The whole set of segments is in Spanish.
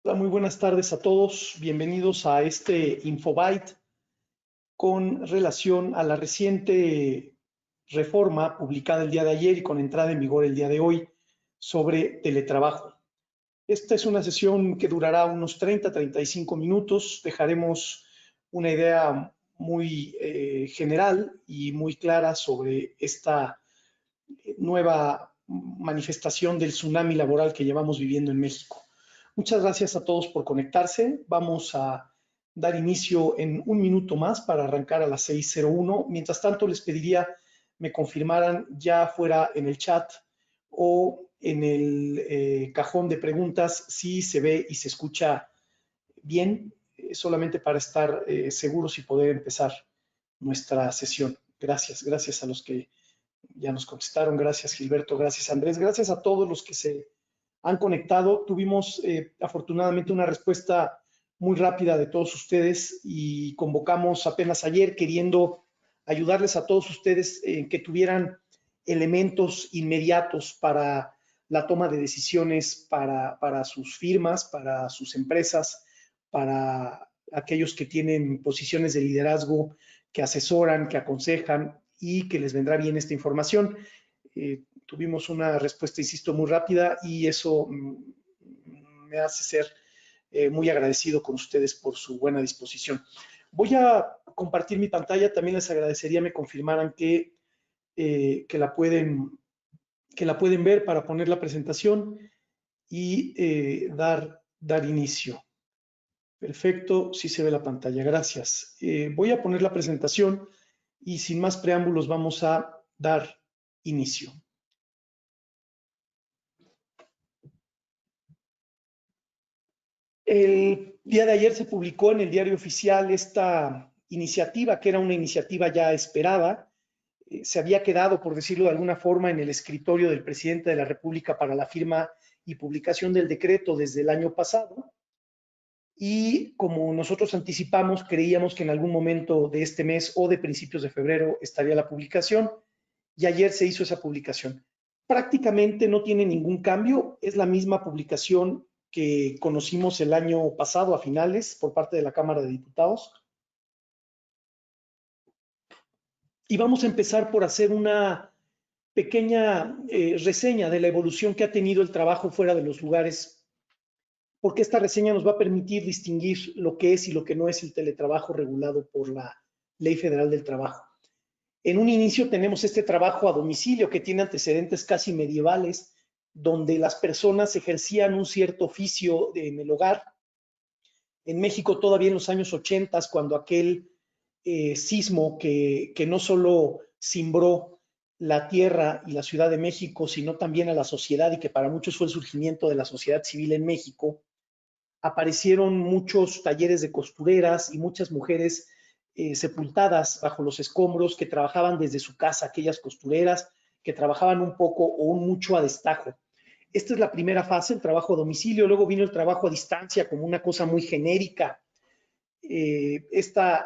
Hola, muy buenas tardes a todos. Bienvenidos a este Infobite con relación a la reciente reforma publicada el día de ayer y con entrada en vigor el día de hoy sobre teletrabajo. Esta es una sesión que durará unos 30-35 minutos. Dejaremos una idea muy general y muy clara sobre esta nueva manifestación del tsunami laboral que llevamos viviendo en México. Muchas gracias a todos por conectarse. Vamos a dar inicio en un minuto más para arrancar a las 6:01. Mientras tanto, les pediría me confirmaran ya fuera en el chat o en el cajón de preguntas si se ve y se escucha bien, solamente para estar seguros y poder empezar nuestra sesión. Gracias, gracias a los que ya nos contestaron. Gracias, Gilberto. Gracias, Andrés. Gracias a todos los que se han conectado. Tuvimos afortunadamente una respuesta muy rápida de todos ustedes y convocamos apenas ayer queriendo ayudarles a todos ustedes que tuvieran elementos inmediatos para la toma de decisiones para sus firmas, para sus empresas, para aquellos que tienen posiciones de liderazgo, que asesoran, que aconsejan y que les vendrá bien esta información. Tuvimos una respuesta, insisto, muy rápida y eso me hace ser muy agradecido con ustedes por su buena disposición. Voy a compartir mi pantalla. También les agradecería me confirmaran que la pueden ver para poner la presentación y dar inicio. Perfecto, sí se ve la pantalla, gracias. Voy a poner la presentación y sin más preámbulos vamos a dar inicio. El día de ayer se publicó en el diario oficial esta iniciativa, que era una iniciativa ya esperada. Se había quedado, por decirlo de alguna forma, en el escritorio del presidente de la República para la firma y publicación del decreto desde el año pasado. Y como nosotros anticipamos, creíamos que en algún momento de este mes o de principios de febrero estaría la publicación, y ayer se hizo esa publicación. Prácticamente no tiene ningún cambio, es la misma publicación que conocimos el año pasado a finales por parte de la Cámara de Diputados. Y vamos a empezar por hacer una pequeña reseña de la evolución que ha tenido el trabajo fuera de los lugares, porque esta reseña nos va a permitir distinguir lo que es y lo que no es el teletrabajo regulado por la Ley Federal del Trabajo. En un inicio tenemos este trabajo a domicilio que tiene antecedentes casi medievales, donde las personas ejercían un cierto oficio en el hogar. En México todavía en los años 80, cuando aquel sismo que no solo cimbró la tierra y la Ciudad de México, sino también a la sociedad, y que para muchos fue el surgimiento de la sociedad civil en México, aparecieron muchos talleres de costureras y muchas mujeres sepultadas bajo los escombros que trabajaban desde su casa, aquellas costureras que trabajaban un poco o un mucho a destajo. Esta es la primera fase, el trabajo a domicilio. Luego vino el trabajo a distancia como una cosa muy genérica.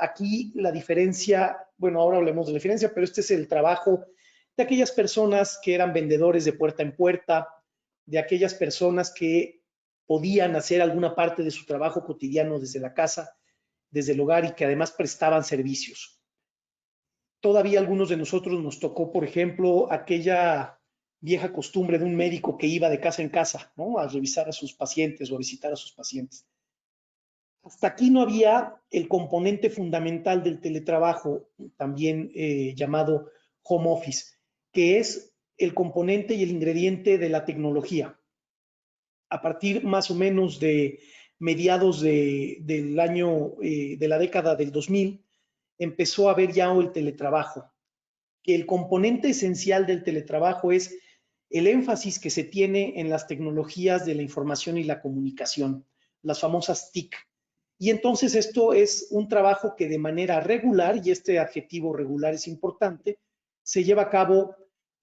Aquí la diferencia, bueno, ahora hablemos de la diferencia, pero este es el trabajo de aquellas personas que eran vendedores de puerta en puerta, de aquellas personas que podían hacer alguna parte de su trabajo cotidiano desde la casa, desde el hogar, y que además prestaban servicios. Todavía algunos de nosotros nos tocó, por ejemplo, aquella vieja costumbre de un médico que iba de casa en casa, ¿no?, a revisar a sus pacientes o a visitar a sus pacientes. Hasta aquí no había el componente fundamental del teletrabajo, también llamado home office, que es el componente y el ingrediente de la tecnología. A partir más o menos de mediados del año, de la década del 2000, empezó a haber ya el teletrabajo, que el componente esencial del teletrabajo es el énfasis que se tiene en las tecnologías de la información y la comunicación, las famosas TIC. Y entonces esto es un trabajo que de manera regular, y este adjetivo regular es importante, se lleva a cabo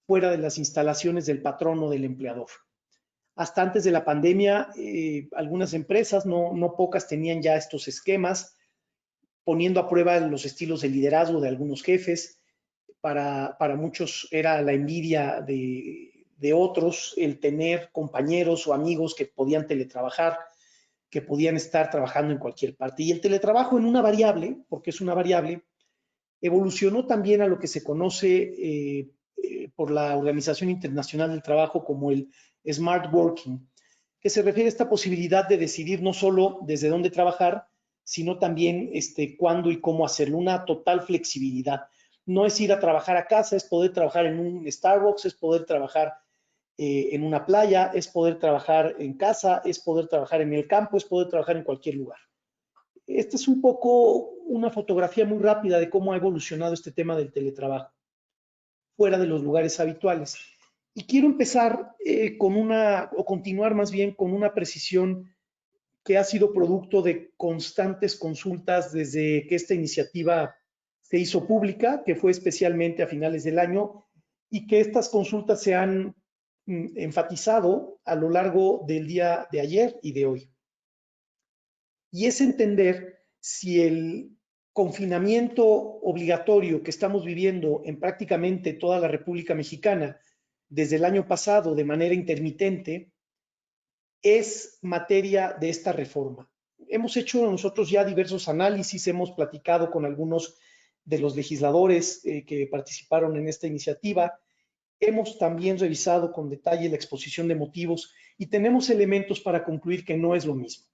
fuera de las instalaciones del patrón o del empleador. Hasta antes de la pandemia, algunas empresas, no pocas, tenían ya estos esquemas, poniendo a prueba los estilos de liderazgo de algunos jefes. Para muchos era la envidia de otros el tener compañeros o amigos que podían teletrabajar, que podían estar trabajando en cualquier parte. Y el teletrabajo en una variable, porque es una variable, evolucionó también a lo que se conoce por la Organización Internacional del Trabajo como el Smart Working, que se refiere a esta posibilidad de decidir no solo desde dónde trabajar, sino también cuándo y cómo hacerlo, una total flexibilidad. No es ir a trabajar a casa, es poder trabajar en un Starbucks, es poder trabajar en una playa, es poder trabajar en casa, es poder trabajar en el campo, es poder trabajar en cualquier lugar. Esta es un poco una fotografía muy rápida de cómo ha evolucionado este tema del teletrabajo fuera de los lugares habituales. Y quiero empezar o continuar más bien con una precisión que ha sido producto de constantes consultas desde que esta iniciativa se hizo pública, que fue especialmente a finales del año, y que estas consultas se han enfatizado a lo largo del día de ayer y de hoy. Y es entender si el confinamiento obligatorio que estamos viviendo en prácticamente toda la República Mexicana desde el año pasado de manera intermitente es materia de esta reforma. Hemos hecho nosotros ya diversos análisis, hemos platicado con algunos de los legisladores que participaron en esta iniciativa, hemos también revisado con detalle la exposición de motivos y tenemos elementos para concluir que no es lo mismo.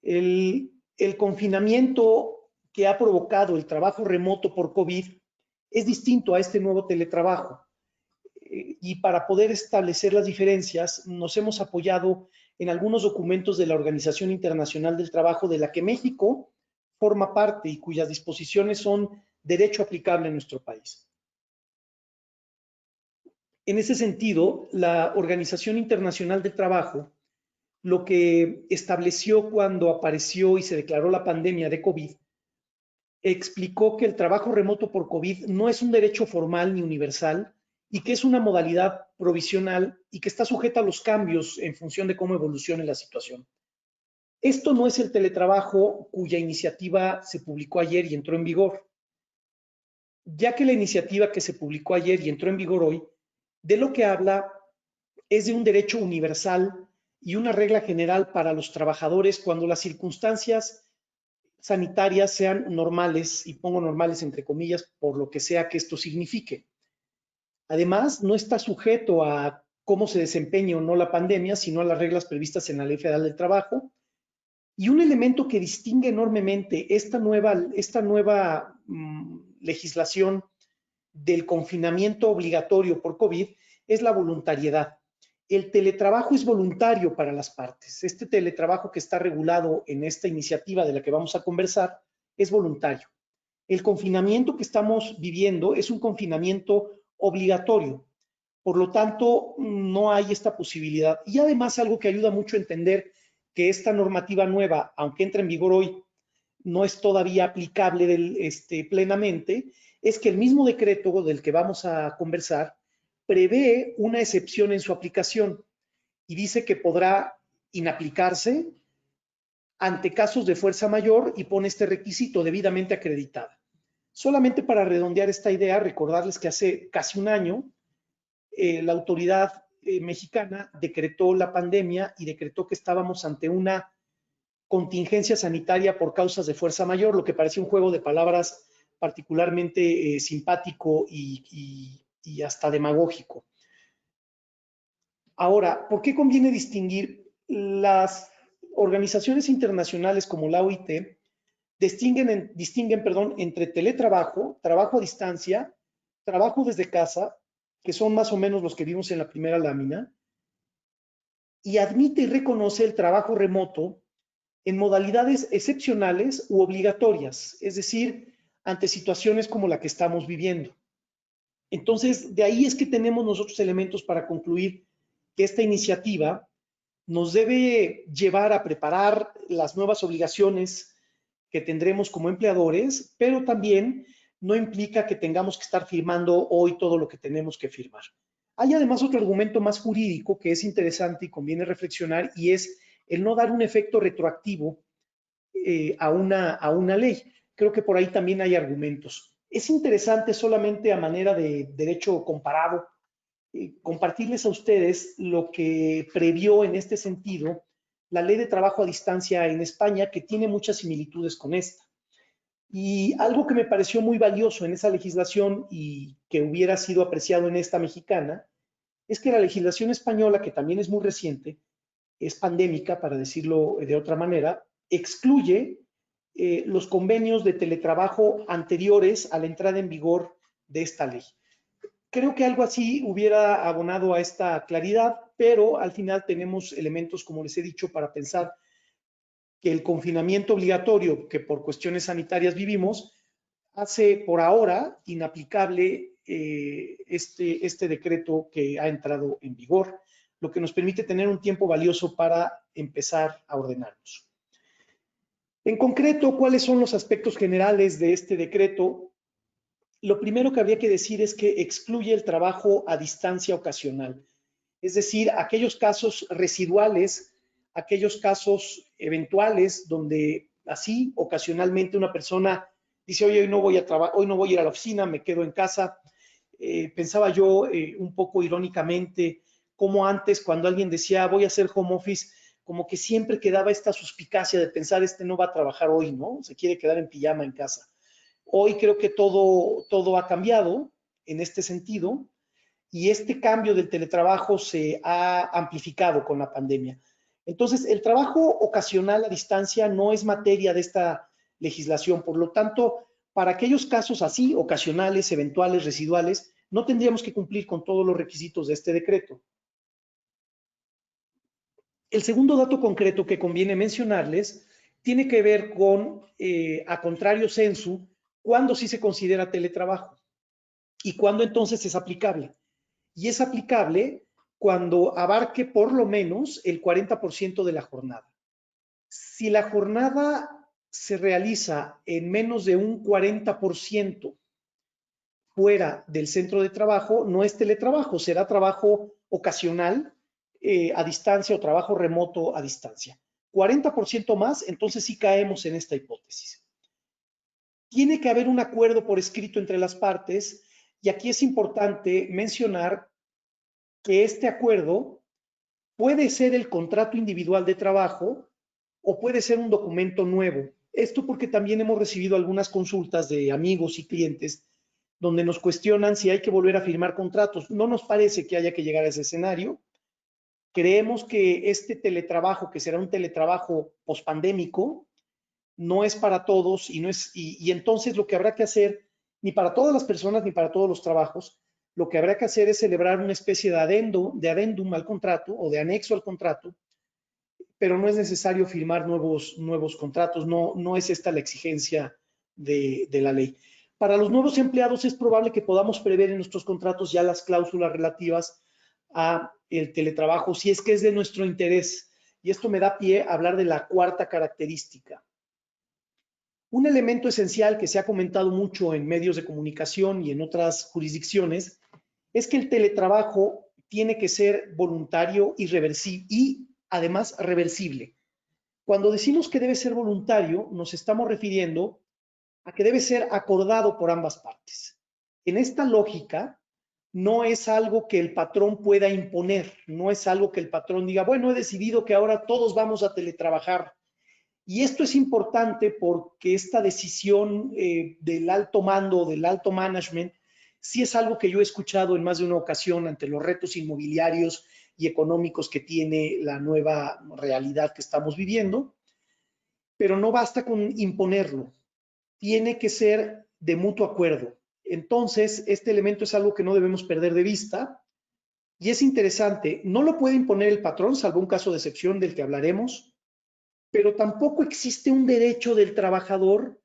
El confinamiento que ha provocado el trabajo remoto por COVID es distinto a este nuevo teletrabajo. Y para poder establecer las diferencias, nos hemos apoyado en algunos documentos de la Organización Internacional del Trabajo, de la que México forma parte y cuyas disposiciones son derecho aplicable en nuestro país. En ese sentido, la Organización Internacional del Trabajo lo que estableció cuando apareció y se declaró la pandemia de COVID, explicó que el trabajo remoto por COVID no es un derecho formal ni universal y que es una modalidad provisional y que está sujeta a los cambios en función de cómo evolucione la situación. Esto no es el teletrabajo cuya iniciativa se publicó ayer y entró en vigor, ya que la iniciativa que se publicó ayer y entró en vigor hoy, de lo que habla es de un derecho universal y una regla general para los trabajadores cuando las circunstancias sanitarias sean normales, y pongo normales entre comillas, por lo que sea que esto signifique. Además, no está sujeto a cómo se desempeñe o no la pandemia, sino a las reglas previstas en la Ley Federal del Trabajo. Y un elemento que distingue enormemente esta nueva legislación del confinamiento obligatorio por COVID es la voluntariedad. El teletrabajo es voluntario para las partes. Este teletrabajo que está regulado en esta iniciativa de la que vamos a conversar es voluntario. El confinamiento que estamos viviendo es un confinamiento obligatorio. Por lo tanto, no hay esta posibilidad. Y además, algo que ayuda mucho a entender que esta normativa nueva, aunque entra en vigor hoy, no es todavía aplicable plenamente, es que el mismo decreto del que vamos a conversar prevé una excepción en su aplicación y dice que podrá inaplicarse ante casos de fuerza mayor y pone este requisito debidamente acreditada. Solamente para redondear esta idea, recordarles que hace casi un año la autoridad mexicana decretó la pandemia y decretó que estábamos ante una contingencia sanitaria por causas de fuerza mayor, lo que parece un juego de palabras particularmente simpático y hasta demagógico. Ahora, ¿por qué conviene distinguir? Las organizaciones internacionales como la OIT distinguen entre teletrabajo, trabajo a distancia, trabajo desde casa, que son más o menos los que vimos en la primera lámina, y admite y reconoce el trabajo remoto en modalidades excepcionales u obligatorias, es decir, ante situaciones como la que estamos viviendo. Entonces, de ahí es que tenemos nosotros elementos para concluir que esta iniciativa nos debe llevar a preparar las nuevas obligaciones que tendremos como empleadores, pero también no implica que tengamos que estar firmando hoy todo lo que tenemos que firmar. Hay además otro argumento más jurídico que es interesante y conviene reflexionar, y es el no dar un efecto retroactivo a una ley. Creo que por ahí también hay argumentos. Es interesante, solamente a manera de derecho comparado, compartirles a ustedes lo que previó en este sentido la ley de trabajo a distancia en España, que tiene muchas similitudes con esta. Y algo que me pareció muy valioso en esa legislación y que hubiera sido apreciado en esta mexicana, es que la legislación española, que también es muy reciente, es pandémica, para decirlo de otra manera, excluye los convenios de teletrabajo anteriores a la entrada en vigor de esta ley. Creo que algo así hubiera abonado a esta claridad, pero al final tenemos elementos, como les he dicho, para pensar que el confinamiento obligatorio que por cuestiones sanitarias vivimos hace por ahora inaplicable este decreto que ha entrado en vigor, lo que nos permite tener un tiempo valioso para empezar a ordenarnos. En concreto, ¿cuáles son los aspectos generales de este decreto? Lo primero que habría que decir es que excluye el trabajo a distancia ocasional, es decir, aquellos casos residuales, aquellos casos eventuales donde así ocasionalmente una persona dice, oye, hoy no voy a ir a la oficina, me quedo en casa. Pensaba yo un poco irónicamente como antes cuando alguien decía voy a hacer home office, como que siempre quedaba esta suspicacia de pensar este no va a trabajar hoy, ¿no? Se quiere quedar en pijama en casa. Hoy creo que todo ha cambiado en este sentido y este cambio del teletrabajo se ha amplificado con la pandemia. Entonces, el trabajo ocasional a distancia no es materia de esta legislación, por lo tanto, para aquellos casos así, ocasionales, eventuales, residuales, no tendríamos que cumplir con todos los requisitos de este decreto. El segundo dato concreto que conviene mencionarles tiene que ver con, a contrario censu, cuándo sí se considera teletrabajo y cuándo entonces es aplicable. Y es aplicable cuando abarque por lo menos el 40% de la jornada. Si la jornada se realiza en menos de un 40% fuera del centro de trabajo, no es teletrabajo, será trabajo ocasional a distancia o trabajo remoto a distancia. 40% más, entonces sí caemos en esta hipótesis. Tiene que haber un acuerdo por escrito entre las partes y aquí es importante mencionar que este acuerdo puede ser el contrato individual de trabajo o puede ser un documento nuevo. Esto porque también hemos recibido algunas consultas de amigos y clientes donde nos cuestionan si hay que volver a firmar contratos. No nos parece que haya que llegar a ese escenario. Creemos que este teletrabajo, que será un teletrabajo pospandémico, no es para todos y entonces lo que habrá que hacer, ni para todas las personas ni para todos los trabajos, lo que habrá que hacer es celebrar una especie de adendum al contrato o de anexo al contrato, pero no es necesario firmar nuevos contratos, no es esta la exigencia de la ley. Para los nuevos empleados es probable que podamos prever en nuestros contratos ya las cláusulas relativas a el teletrabajo, si es que es de nuestro interés. Y esto me da pie a hablar de la cuarta característica. Un elemento esencial que se ha comentado mucho en medios de comunicación y en otras jurisdicciones es que el teletrabajo tiene que ser voluntario y además reversible. Cuando decimos que debe ser voluntario, nos estamos refiriendo a que debe ser acordado por ambas partes. En esta lógica, no es algo que el patrón pueda imponer, no es algo que el patrón diga, bueno, he decidido que ahora todos vamos a teletrabajar. Y esto es importante porque esta decisión del alto mando, del alto management, sí es algo que yo he escuchado en más de una ocasión ante los retos inmobiliarios y económicos que tiene la nueva realidad que estamos viviendo, pero no basta con imponerlo, tiene que ser de mutuo acuerdo. Entonces, este elemento es algo que no debemos perder de vista y es interesante, no lo puede imponer el patrón, salvo un caso de excepción del que hablaremos, pero tampoco existe un derecho del trabajador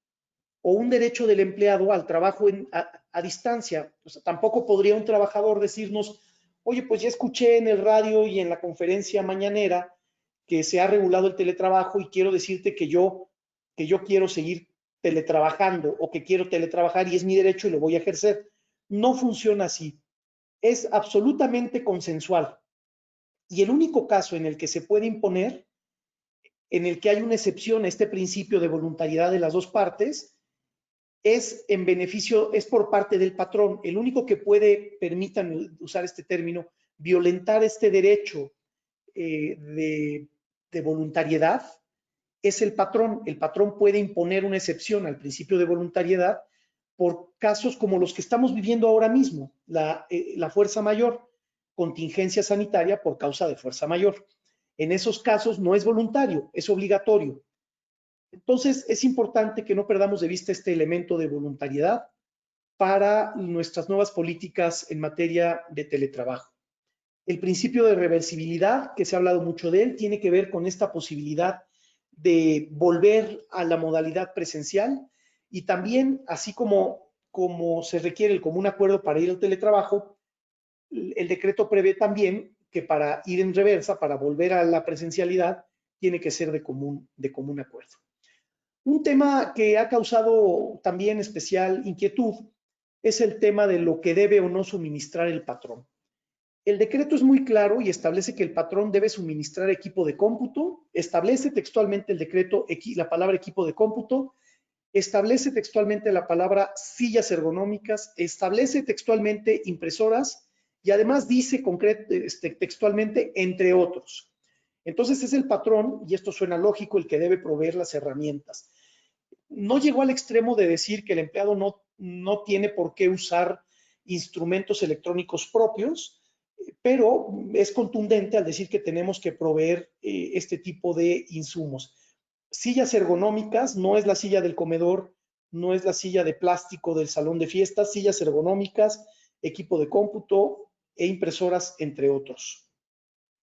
o un derecho del empleado al trabajo a distancia. O sea, tampoco podría un trabajador decirnos, oye, pues ya escuché en el radio y en la conferencia mañanera que se ha regulado el teletrabajo y quiero decirte que yo quiero seguir teletrabajando o que quiero teletrabajar y es mi derecho y lo voy a ejercer. No funciona así. Es absolutamente consensual. Y el único caso en el que se puede imponer, en el que hay una excepción a este principio de voluntariedad de las dos partes, es en beneficio, es por parte del patrón. El único que puede, permítanme usar este término, violentar este derecho de voluntariedad es el patrón. El patrón puede imponer una excepción al principio de voluntariedad por casos como los que estamos viviendo ahora mismo, la fuerza mayor, contingencia sanitaria por causa de fuerza mayor. En esos casos no es voluntario, es obligatorio. Entonces, es importante que no perdamos de vista este elemento de voluntariedad para nuestras nuevas políticas en materia de teletrabajo. El principio de reversibilidad, que se ha hablado mucho de él, tiene que ver con esta posibilidad de volver a la modalidad presencial y también, así como se requiere el común acuerdo para ir al teletrabajo, el decreto prevé también que para ir en reversa, para volver a la presencialidad, tiene que ser de común acuerdo. Un tema que ha causado también especial inquietud es el tema de lo que debe o no suministrar el patrón. El decreto es muy claro y establece que el patrón debe suministrar equipo de cómputo, establece textualmente el decreto la palabra equipo de cómputo, establece textualmente la palabra sillas ergonómicas, establece textualmente impresoras y además dice textualmente entre otros. Entonces es el patrón, y esto suena lógico, el que debe proveer las herramientas. No llegó al extremo de decir que el empleado no tiene por qué usar instrumentos electrónicos propios, pero es contundente al decir que tenemos que proveer este tipo de insumos. Sillas ergonómicas, no es la silla del comedor, no es la silla de plástico del salón de fiestas, sillas ergonómicas, equipo de cómputo e impresoras, entre otros.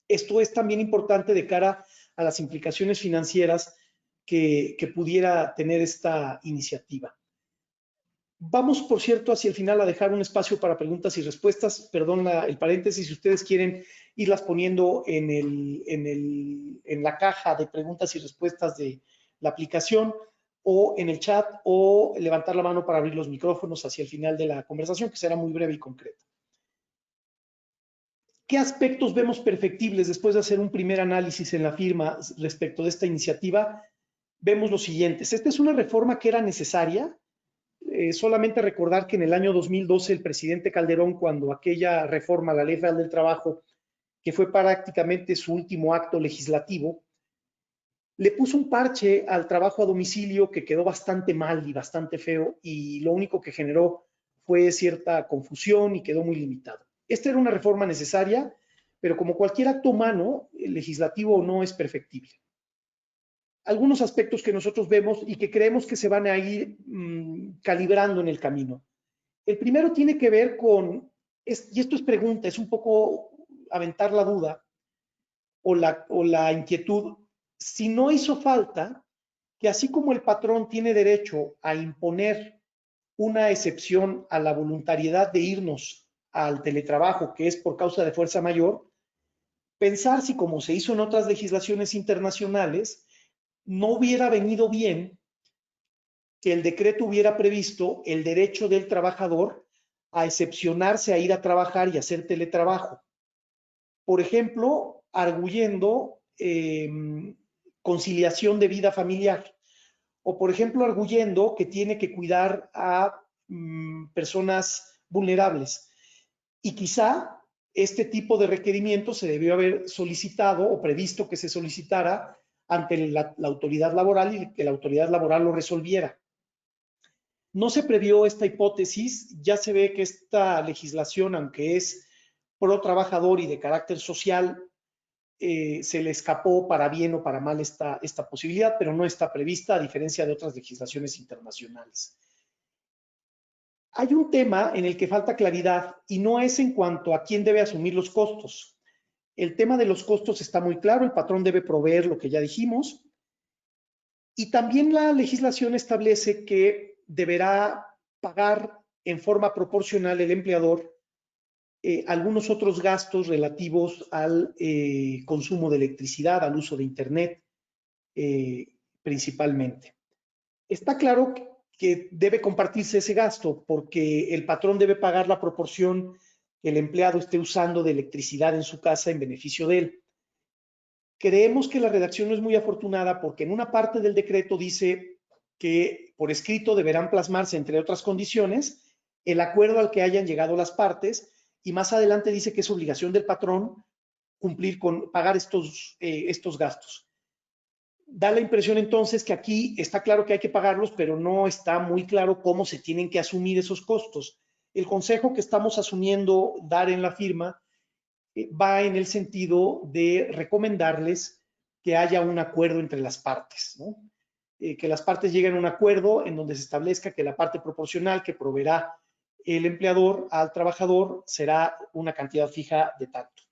Esto es también importante de cara a las implicaciones financieras que pudiera tener esta iniciativa. Vamos, por cierto, hacia el final a dejar un espacio para preguntas y respuestas. Perdón el paréntesis, si ustedes quieren irlas poniendo en la caja de preguntas y respuestas de la aplicación o en el chat o levantar la mano para abrir los micrófonos hacia el final de la conversación, que será muy breve y concreta. ¿Qué aspectos vemos perfectibles después de hacer un primer análisis en la firma respecto de esta iniciativa? Vemos los siguientes. Esta es una reforma que era necesaria. Solamente recordar que en el año 2012 el presidente Calderón, cuando aquella reforma a la Ley Federal del Trabajo, que fue prácticamente su último acto legislativo, le puso un parche al trabajo a domicilio que quedó bastante mal y bastante feo, y lo único que generó fue cierta confusión y quedó muy limitado. Esta era una reforma necesaria, pero como cualquier acto humano, el legislativo no es perfectible. Algunos aspectos que nosotros vemos y que creemos que se van a ir calibrando en el camino. El primero tiene que ver con, y esto es pregunta, es un poco aventar la duda o la inquietud, si no hizo falta que así como el patrón tiene derecho a imponer una excepción a la voluntariedad de irnos al teletrabajo, que es por causa de fuerza mayor, pensar si como se hizo en otras legislaciones internacionales, no hubiera venido bien que el decreto hubiera previsto el derecho del trabajador a excepcionarse a ir a trabajar y hacer teletrabajo. Por ejemplo, arguyendo conciliación de vida familiar. O, por ejemplo, arguyendo que tiene que cuidar a personas vulnerables. Y quizá este tipo de requerimiento se debió haber solicitado o previsto que se solicitara ante la autoridad laboral y que la autoridad laboral lo resolviera. No se previó esta hipótesis, ya se ve que esta legislación, aunque es pro trabajador y de carácter social, se le escapó para bien o para mal esta posibilidad, pero no está prevista a diferencia de otras legislaciones internacionales. Hay un tema en el que falta claridad y no es en cuanto a quién debe asumir los costos. El tema de los costos está muy claro, el patrón debe proveer lo que ya dijimos, y también la legislación establece que deberá pagar en forma proporcional el empleador algunos otros gastos relativos al consumo de electricidad, al uso de Internet, principalmente. Está claro que debe compartirse ese gasto porque el patrón debe pagar la proporción que el empleado esté usando de electricidad en su casa en beneficio de él. Creemos que la redacción no es muy afortunada porque en una parte del decreto dice que por escrito deberán plasmarse, entre otras condiciones, el acuerdo al que hayan llegado las partes, y más adelante dice que es obligación del patrón pagar estos gastos. Da la impresión entonces que aquí está claro que hay que pagarlos, pero no está muy claro cómo se tienen que asumir esos costos. El consejo que estamos asumiendo dar en la firma va en el sentido de recomendarles que haya un acuerdo entre las partes, ¿no? Que las partes lleguen a un acuerdo en donde se establezca que la parte proporcional que proveerá el empleador al trabajador será una cantidad fija de tanto.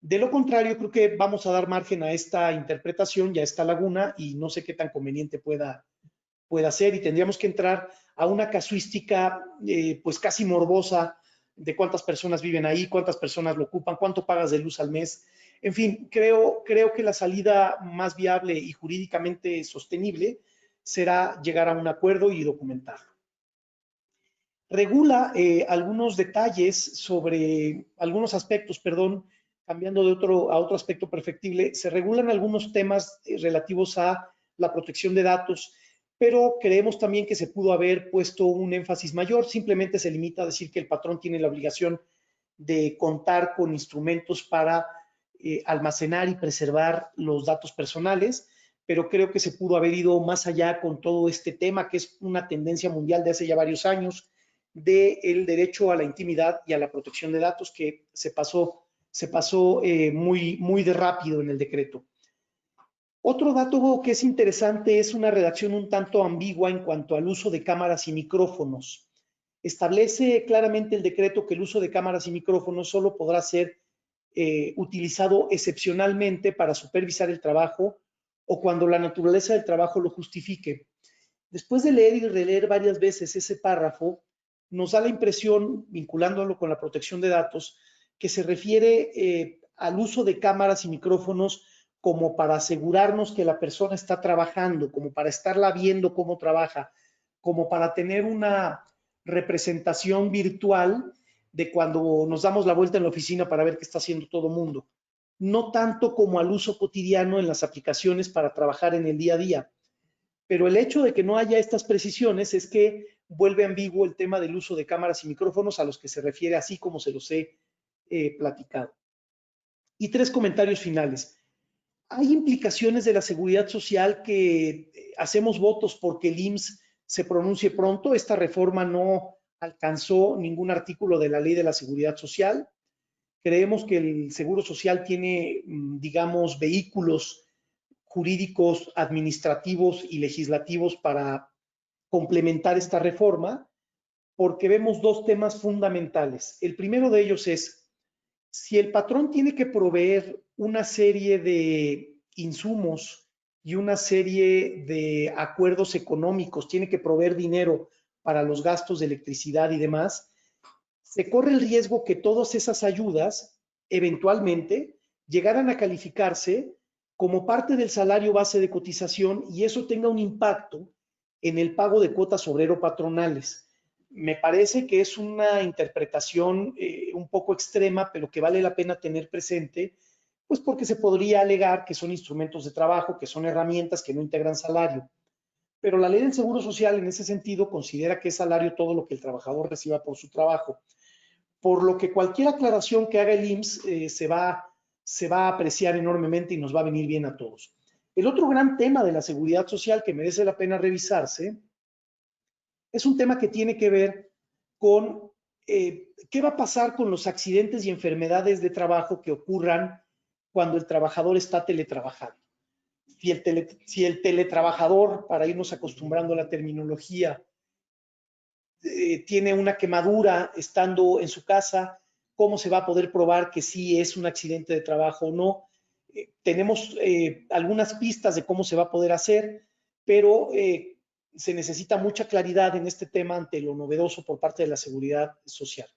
De lo contrario, creo que vamos a dar margen a esta interpretación y a esta laguna y no sé qué tan conveniente pueda ser y tendríamos que entrar a una casuística pues casi morbosa de cuántas personas viven ahí, cuántas personas lo ocupan, cuánto pagas de luz al mes. En fin, creo que la salida más viable y jurídicamente sostenible será llegar a un acuerdo y documentarlo. Regula algunos detalles sobre algunos aspectos, perdón, cambiando a otro aspecto perfectible, se regulan algunos temas relativos a la protección de datos, pero creemos también que se pudo haber puesto un énfasis mayor, simplemente se limita a decir que el patrón tiene la obligación de contar con instrumentos para almacenar y preservar los datos personales, pero creo que se pudo haber ido más allá con todo este tema, que es una tendencia mundial de hace ya varios años, del derecho a la intimidad y a la protección de datos que se pasó muy de rápido en el decreto. Otro dato que es interesante es una redacción un tanto ambigua en cuanto al uso de cámaras y micrófonos. Establece claramente el decreto que el uso de cámaras y micrófonos solo podrá ser utilizado excepcionalmente para supervisar el trabajo o cuando la naturaleza del trabajo lo justifique. Después de leer y releer varias veces ese párrafo, nos da la impresión, vinculándolo con la protección de datos, que se refiere al uso de cámaras y micrófonos como para asegurarnos que la persona está trabajando, como para estarla viendo cómo trabaja, como para tener una representación virtual de cuando nos damos la vuelta en la oficina para ver qué está haciendo todo el mundo. No tanto como al uso cotidiano en las aplicaciones para trabajar en el día a día. Pero el hecho de que no haya estas precisiones es que vuelve ambiguo el tema del uso de cámaras y micrófonos a los que se refiere así como se los he platicado. Y tres comentarios finales. Hay implicaciones de la seguridad social que hacemos votos porque el IMSS se pronuncie pronto. Esta reforma no alcanzó ningún artículo de la Ley de la Seguridad Social. Creemos que el Seguro Social tiene, digamos, vehículos jurídicos, administrativos y legislativos para complementar esta reforma, porque vemos dos temas fundamentales. El primero de ellos es, si el patrón tiene que proveer una serie de insumos y una serie de acuerdos económicos, tiene que proveer dinero para los gastos de electricidad y demás, se corre el riesgo que todas esas ayudas eventualmente llegaran a calificarse como parte del salario base de cotización y eso tenga un impacto en el pago de cuotas obrero-patronales. Me parece que es una interpretación un poco extrema, pero que vale la pena tener presente, pues porque se podría alegar que son instrumentos de trabajo, que son herramientas que no integran salario. Pero la ley del Seguro Social en ese sentido considera que es salario todo lo que el trabajador reciba por su trabajo. Por lo que cualquier aclaración que haga el IMSS se va a apreciar enormemente y nos va a venir bien a todos. El otro gran tema de la seguridad social que merece la pena revisarse es un tema que tiene que ver con qué va a pasar con los accidentes y enfermedades de trabajo que ocurran cuando el trabajador está teletrabajando. Si el teletrabajador, para irnos acostumbrando a la terminología, tiene una quemadura estando en su casa, cómo se va a poder probar que sí es un accidente de trabajo o no. Tenemos algunas pistas de cómo se va a poder hacer, pero se necesita mucha claridad en este tema ante lo novedoso por parte de la seguridad social.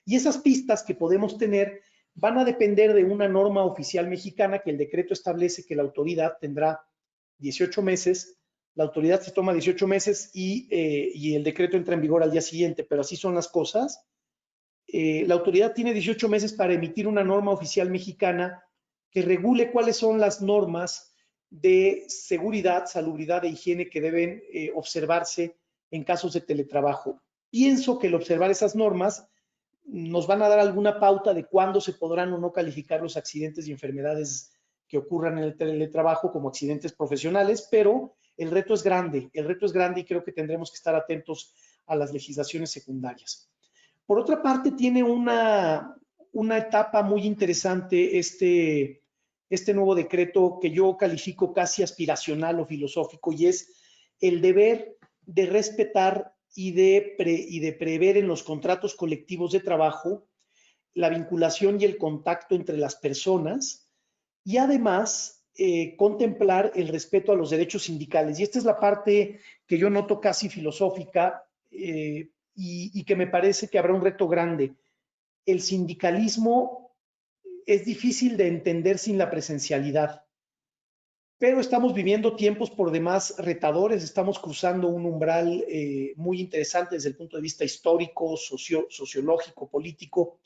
Y esas pistas que podemos tener van a depender de una norma oficial mexicana que el decreto establece que la autoridad tendrá 18 meses. La autoridad se toma 18 meses y el decreto entra en vigor al día siguiente, pero así son las cosas. La autoridad tiene 18 meses para emitir una norma oficial mexicana que regule cuáles son las normas de seguridad, salubridad e higiene que deben observarse en casos de teletrabajo. Pienso que el observar esas normas nos van a dar alguna pauta de cuándo se podrán o no calificar los accidentes y enfermedades que ocurran en el teletrabajo como accidentes profesionales, pero el reto es grande y creo que tendremos que estar atentos a las legislaciones secundarias. Por otra parte, tiene una etapa muy interesante este nuevo decreto que yo califico casi aspiracional o filosófico, y es el deber de respetar y de prever en los contratos colectivos de trabajo la vinculación y el contacto entre las personas, y además contemplar el respeto a los derechos sindicales. Y esta es la parte que yo noto casi filosófica y que me parece que habrá un reto grande. El sindicalismo es difícil de entender sin la presencialidad, pero estamos viviendo tiempos por demás retadores, estamos cruzando un umbral muy interesante desde el punto de vista histórico, sociológico, político,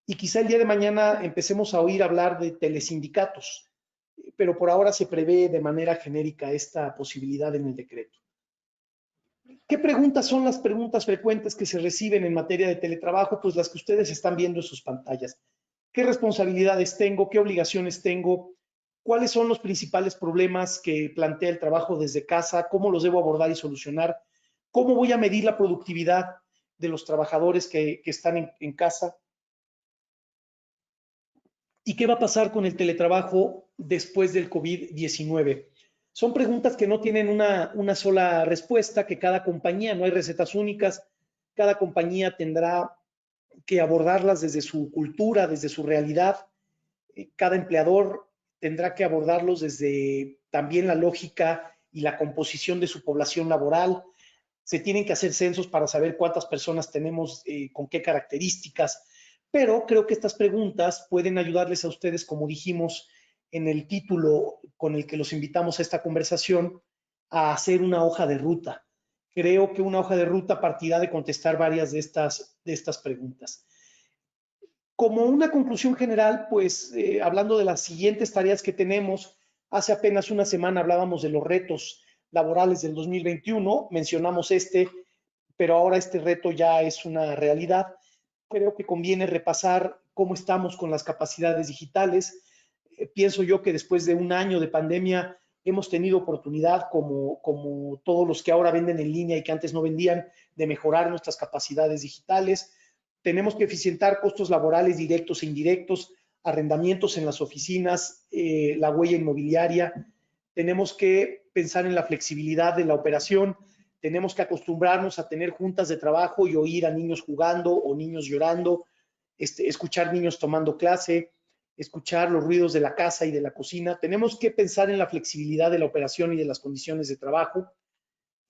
y quizá el día de mañana empecemos a oír hablar de telesindicatos, pero por ahora se prevé de manera genérica esta posibilidad en el decreto. ¿Qué preguntas son las preguntas frecuentes que se reciben en materia de teletrabajo? Pues las que ustedes están viendo en sus pantallas. ¿Qué responsabilidades tengo? ¿Qué obligaciones tengo? ¿Cuáles son los principales problemas que plantea el trabajo desde casa? ¿Cómo los debo abordar y solucionar? ¿Cómo voy a medir la productividad de los trabajadores que están en casa? ¿Y qué va a pasar con el teletrabajo después del COVID-19? Son preguntas que no tienen una sola respuesta, que cada compañía, no hay recetas únicas, cada compañía tendrá que abordarlas desde su cultura, desde su realidad. Cada empleador tendrá que abordarlos desde también la lógica y la composición de su población laboral. Se tienen que hacer censos para saber cuántas personas tenemos, con qué características, pero creo que estas preguntas pueden ayudarles a ustedes, como dijimos en el título con el que los invitamos a esta conversación, a hacer una hoja de ruta. Creo que una hoja de ruta partirá de contestar varias de estas preguntas. Como una conclusión general, pues hablando de las siguientes tareas que tenemos, hace apenas una semana hablábamos de los retos laborales del 2021, mencionamos pero ahora este reto ya es una realidad. Creo que conviene repasar cómo estamos con las capacidades digitales. Pienso yo que después de un año de pandemia hemos tenido oportunidad, como todos los que ahora venden en línea y que antes no vendían, de mejorar nuestras capacidades digitales. Tenemos que eficientar costos laborales directos e indirectos, arrendamientos en las oficinas, la huella inmobiliaria. Tenemos que pensar en la flexibilidad de la operación. Tenemos que acostumbrarnos a tener juntas de trabajo y oír a niños jugando o niños llorando, escuchar niños tomando clase, escuchar los ruidos de la casa y de la cocina. Tenemos que pensar en la flexibilidad de la operación y de las condiciones de trabajo,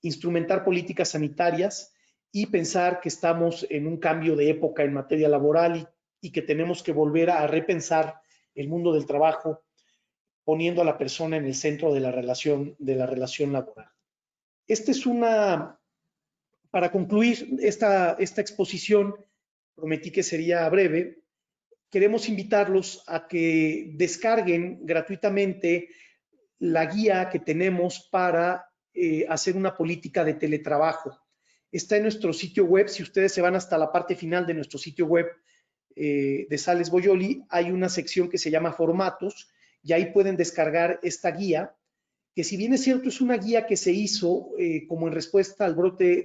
instrumentar políticas sanitarias y pensar que estamos en un cambio de época en materia laboral y que tenemos que volver a repensar el mundo del trabajo, poniendo a la persona en el centro de la relación laboral. Esta es para concluir esta exposición, prometí que sería breve. Queremos invitarlos a que descarguen gratuitamente la guía que tenemos para hacer una política de teletrabajo. Está en nuestro sitio web. Si ustedes se van hasta la parte final de nuestro sitio web de Sales Boyoli, hay una sección que se llama Formatos, y ahí pueden descargar esta guía, que si bien es cierto es una guía que se hizo como en respuesta al brote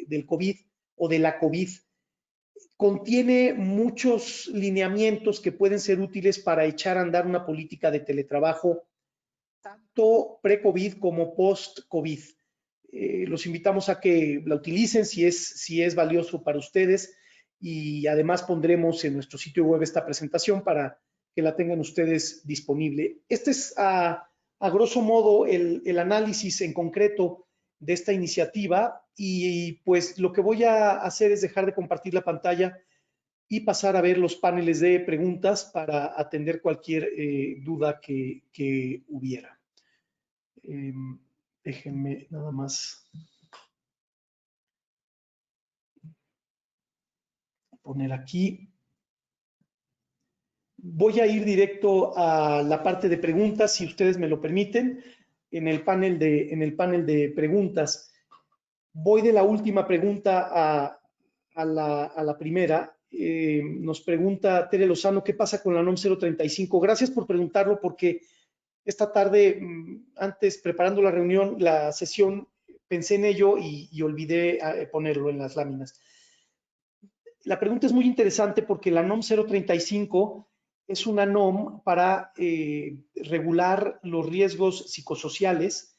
del COVID o de la COVID, contiene muchos lineamientos que pueden ser útiles para echar a andar una política de teletrabajo, tanto pre-COVID como post-COVID. Los invitamos a que la utilicen si es valioso para ustedes, y además pondremos en nuestro sitio web esta presentación para que la tengan ustedes disponible. Este es a grosso modo el análisis en concreto de esta iniciativa, y pues lo que voy a hacer es dejar de compartir la pantalla y pasar a ver los paneles de preguntas para atender cualquier duda que hubiera. Déjenme nada más poner aquí. Voy a ir directo a la parte de preguntas, si ustedes me lo permiten, en el panel de preguntas. Voy de la última pregunta a la primera. Nos pregunta Tere Lozano, ¿qué pasa con la NOM 035? Gracias por preguntarlo porque esta tarde, antes preparando la reunión, la sesión, pensé en ello y olvidé ponerlo en las láminas. La pregunta es muy interesante porque la NOM 035 es una NOM para regular los riesgos psicosociales,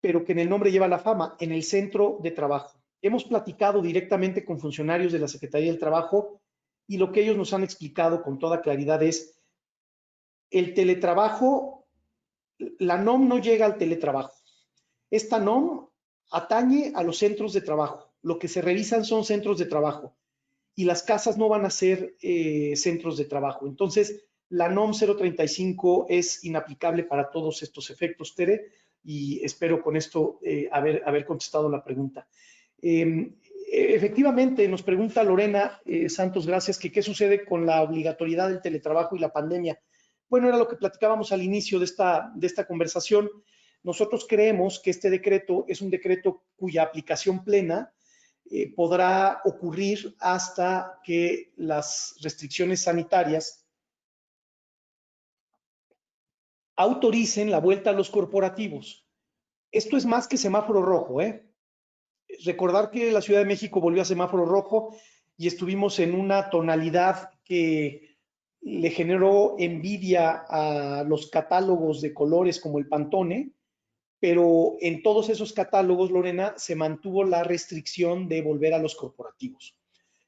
pero que en el nombre lleva la fama, en el centro de trabajo. Hemos platicado directamente con funcionarios de la Secretaría del Trabajo y lo que ellos nos han explicado con toda claridad es el teletrabajo, la NOM no llega al teletrabajo. Esta NOM atañe a los centros de trabajo. Lo que se revisan son centros de trabajo y las casas no van a ser centros de trabajo. Entonces, la NOM 035 es inaplicable para todos estos efectos, Tere, y espero con esto haber contestado la pregunta. Efectivamente, nos pregunta Lorena Santos, gracias, que qué sucede con la obligatoriedad del teletrabajo y la pandemia. Bueno, era lo que platicábamos al inicio de esta conversación. Nosotros creemos que este decreto es un decreto cuya aplicación plena podrá ocurrir hasta que las restricciones sanitarias autoricen la vuelta a los corporativos. Esto es más que semáforo rojo, ¿eh? Recordar que la Ciudad de México volvió a semáforo rojo y estuvimos en una tonalidad que le generó envidia a los catálogos de colores como el Pantone, pero en todos esos catálogos, Lorena, se mantuvo la restricción de volver a los corporativos.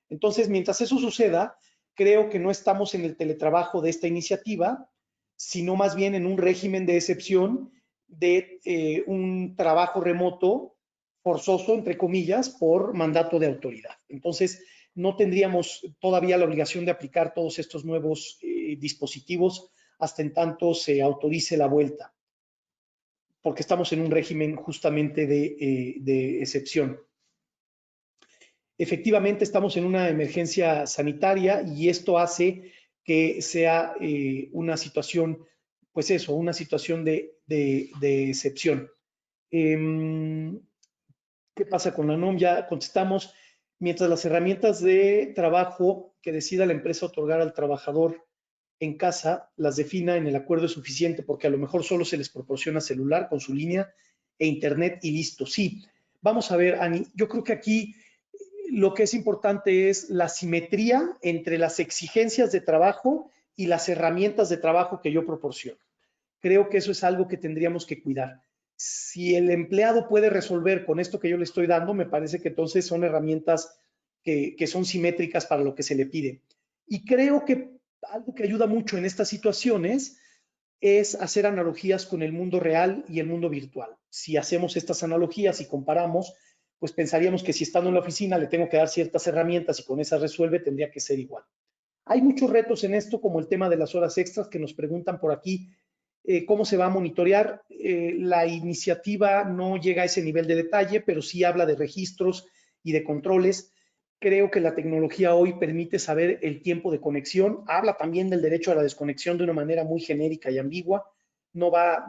Entonces, mientras eso suceda, creo que no estamos en el teletrabajo de esta iniciativa, sino más bien en un régimen de excepción de un trabajo remoto forzoso, entre comillas, por mandato de autoridad. Entonces, no tendríamos todavía la obligación de aplicar todos estos nuevos dispositivos hasta en tanto se autorice la vuelta, porque estamos en un régimen justamente de excepción. Efectivamente, estamos en una emergencia sanitaria y esto hace que sea una situación, pues eso, una situación de excepción. ¿Qué pasa con la NOM? Ya contestamos. Mientras las herramientas de trabajo que decida la empresa otorgar al trabajador en casa las defina en el acuerdo es suficiente, porque a lo mejor solo se les proporciona celular con su línea e internet y listo. Sí, vamos a ver, Ani, yo creo que aquí lo que es importante es la simetría entre las exigencias de trabajo y las herramientas de trabajo que yo proporciono. Creo que eso es algo que tendríamos que cuidar. Si el empleado puede resolver con esto que yo le estoy dando, me parece que entonces son herramientas que son simétricas para lo que se le pide. Y creo que algo que ayuda mucho en estas situaciones es hacer analogías con el mundo real y el mundo virtual. Si hacemos estas analogías y comparamos, pues pensaríamos que si estando en la oficina le tengo que dar ciertas herramientas y con esas resuelve, tendría que ser igual. Hay muchos retos en esto, como el tema de las horas extras que nos preguntan por aquí, cómo se va a monitorear. La iniciativa no llega a ese nivel de detalle, pero sí habla de registros y de controles. Creo que la tecnología hoy permite saber el tiempo de conexión. Habla también del derecho a la desconexión de una manera muy genérica y ambigua. No va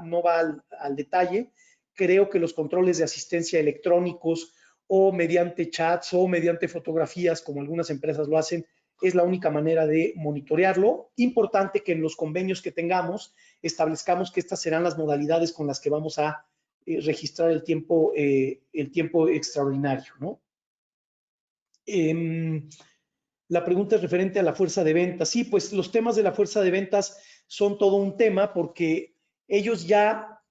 al detalle. Creo que los controles de asistencia electrónicos o mediante chats o mediante fotografías, como algunas empresas lo hacen, es la única manera de monitorearlo. Importante que en los convenios que tengamos establezcamos que estas serán las modalidades con las que vamos a registrar el tiempo extraordinario, ¿no? La pregunta es referente a la fuerza de ventas. Sí, pues los temas de la fuerza de ventas son todo un tema porque ellos ya,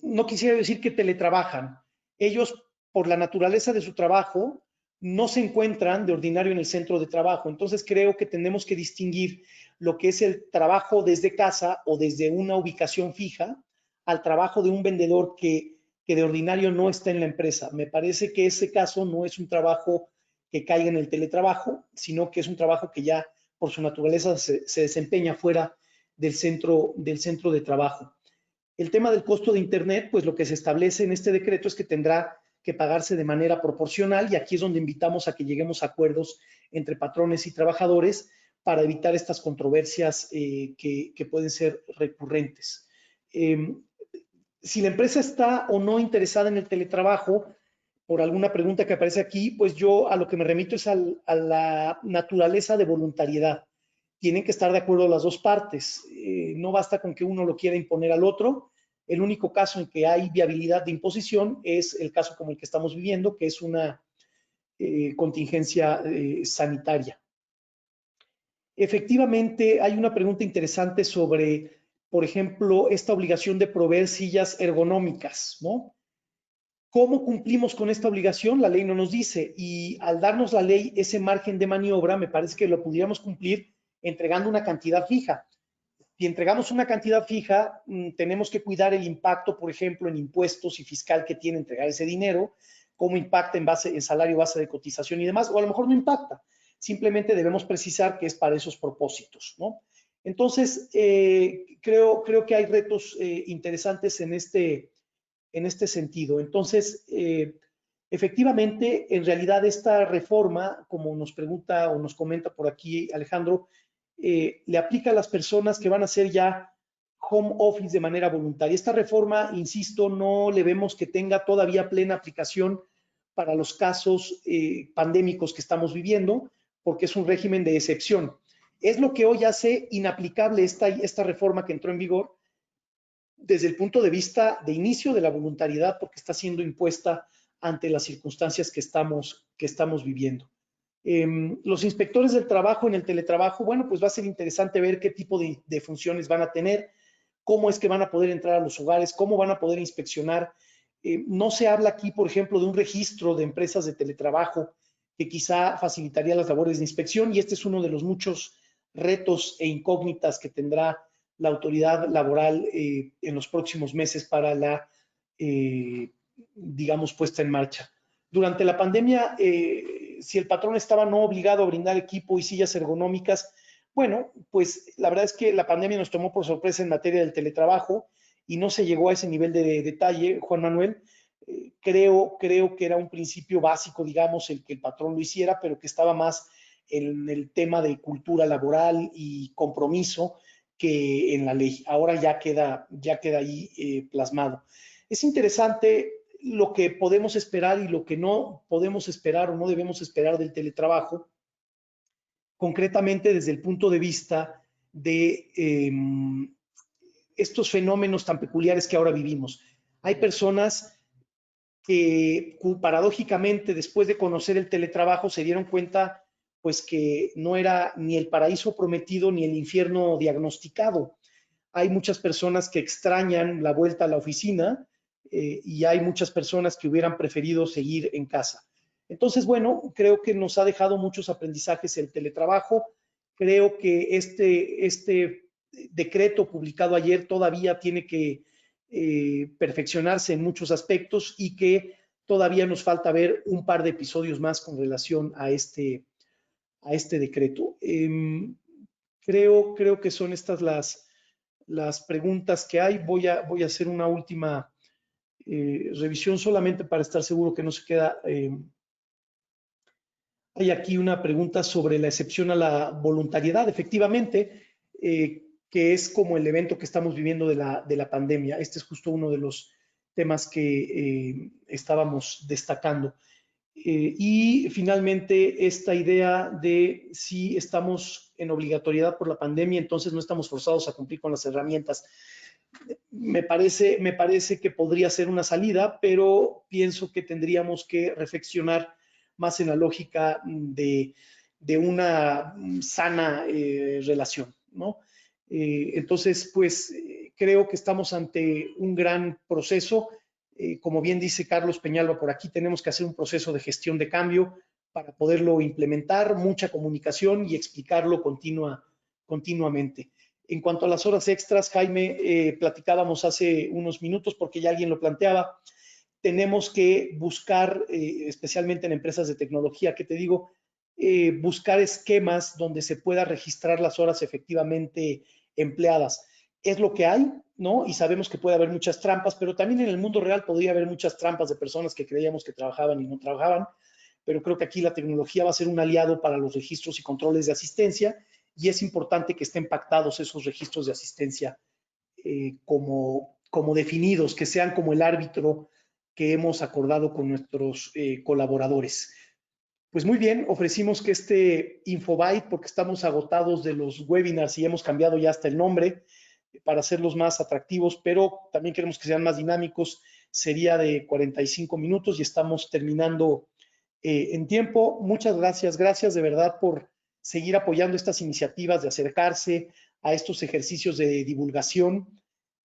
no quisiera decir que teletrabajan, ellos por la naturaleza de su trabajo no se encuentran de ordinario en el centro de trabajo. Entonces creo que tenemos que distinguir lo que es el trabajo desde casa o desde una ubicación fija al trabajo de un vendedor que de ordinario no está en la empresa. Me parece que ese caso no es un trabajo que caiga en el teletrabajo, sino que es un trabajo que ya por su naturaleza se desempeña fuera del centro de trabajo. El tema del costo de Internet, pues lo que se establece en este decreto es que tendrá que pagarse de manera proporcional y aquí es donde invitamos a que lleguemos a acuerdos entre patrones y trabajadores para evitar estas controversias que pueden ser recurrentes. Si la empresa está o no interesada en el teletrabajo, por alguna pregunta que aparece aquí, pues yo a lo que me remito es a la naturaleza de voluntariedad. Tienen que estar de acuerdo las dos partes. No basta con que uno lo quiera imponer al otro. El único caso en que hay viabilidad de imposición es el caso como el que estamos viviendo, que es una contingencia sanitaria. Efectivamente, hay una pregunta interesante sobre, por ejemplo, esta obligación de proveer sillas ergonómicas, ¿no? ¿Cómo cumplimos con esta obligación? La ley no nos dice, y al darnos la ley ese margen de maniobra, me parece que lo pudiéramos cumplir entregando una cantidad fija. Si entregamos una cantidad fija, tenemos que cuidar el impacto, por ejemplo, en impuestos y fiscal que tiene entregar ese dinero, cómo impacta en salario, base de cotización y demás, o a lo mejor no impacta. Simplemente debemos precisar que es para esos propósitos, ¿no? Entonces, creo que hay retos interesantes en este sentido. Entonces, efectivamente, en realidad esta reforma, como nos pregunta o nos comenta por aquí Alejandro, le aplica a las personas que van a hacer ya home office de manera voluntaria. Esta reforma, insisto, no le vemos que tenga todavía plena aplicación para los casos pandémicos que estamos viviendo, porque es un régimen de excepción. Es lo que hoy hace inaplicable esta reforma que entró en vigor desde el punto de vista de inicio de la voluntariedad, porque está siendo impuesta ante las circunstancias que estamos viviendo. Los inspectores del trabajo en el teletrabajo, bueno, pues va a ser interesante ver qué tipo de funciones van a tener, cómo es que van a poder entrar a los hogares, cómo van a poder inspeccionar. No se habla aquí, por ejemplo, de un registro de empresas de teletrabajo que quizá facilitaría las labores de inspección, y este es uno de los muchos retos e incógnitas que tendrá la autoridad laboral en los próximos meses para la, digamos, puesta en marcha. Durante la pandemia, si el patrón estaba no obligado a brindar equipo y sillas ergonómicas, bueno, pues la verdad es que la pandemia nos tomó por sorpresa en materia del teletrabajo y no se llegó a ese nivel de detalle, Juan Manuel. Creo que era un principio básico, digamos, el que el patrón lo hiciera, pero que estaba más en el tema de cultura laboral y compromiso que en la ley. Ahora ya queda ahí plasmado. Es interesante lo que podemos esperar y lo que no podemos esperar o no debemos esperar del teletrabajo, concretamente desde el punto de vista de estos fenómenos tan peculiares que ahora vivimos. Hay personas que paradójicamente después de conocer el teletrabajo se dieron cuenta pues que no era ni el paraíso prometido ni el infierno diagnosticado. Hay muchas personas que extrañan la vuelta a la oficina y hay muchas personas que hubieran preferido seguir en casa. Entonces, bueno, creo que nos ha dejado muchos aprendizajes el teletrabajo. Creo que este decreto publicado ayer todavía tiene que perfeccionarse en muchos aspectos y que todavía nos falta ver un par de episodios más con relación a este decreto. Creo que son estas las preguntas que hay. Voy a hacer una última revisión solamente para estar seguro que no se queda. Hay aquí una pregunta sobre la excepción a la voluntariedad, efectivamente, que es como el evento que estamos viviendo de la pandemia. Este es justo uno de los temas que estábamos destacando. Y finalmente, esta idea de si estamos en obligatoriedad por la pandemia, entonces no estamos forzados a cumplir con las herramientas. Me parece que podría ser una salida, pero pienso que tendríamos que reflexionar más en la lógica de una sana relación, ¿no? Entonces, pues creo que estamos ante un gran proceso. Como bien dice Carlos Peñalba por aquí, tenemos que hacer un proceso de gestión de cambio para poderlo implementar, mucha comunicación y explicarlo continuamente. En cuanto a las horas extras, Jaime, platicábamos hace unos minutos porque ya alguien lo planteaba, tenemos que buscar, especialmente en empresas de tecnología, que te digo, buscar esquemas donde se pueda registrar las horas efectivamente empleadas. Es lo que hay, ¿no? Y sabemos que puede haber muchas trampas, pero también en el mundo real podría haber muchas trampas de personas que creíamos que trabajaban y no trabajaban, pero creo que aquí la tecnología va a ser un aliado para los registros y controles de asistencia y es importante que estén pactados esos registros de asistencia como definidos, que sean como el árbitro que hemos acordado con nuestros colaboradores. Pues muy bien, ofrecimos que este Infobyte, porque estamos agotados de los webinars y hemos cambiado ya hasta el nombre para hacerlos más atractivos, pero también queremos que sean más dinámicos, sería de 45 minutos y estamos terminando en tiempo. Muchas gracias, gracias de verdad por seguir apoyando estas iniciativas de acercarse a estos ejercicios de divulgación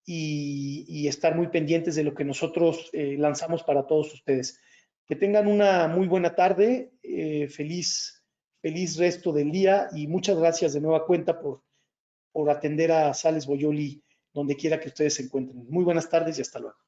y estar muy pendientes de lo que nosotros lanzamos para todos ustedes. Que tengan una muy buena tarde, feliz resto del día y muchas gracias de nueva cuenta por atender a Sales Boyoli donde quiera que ustedes se encuentren. Muy buenas tardes y hasta luego.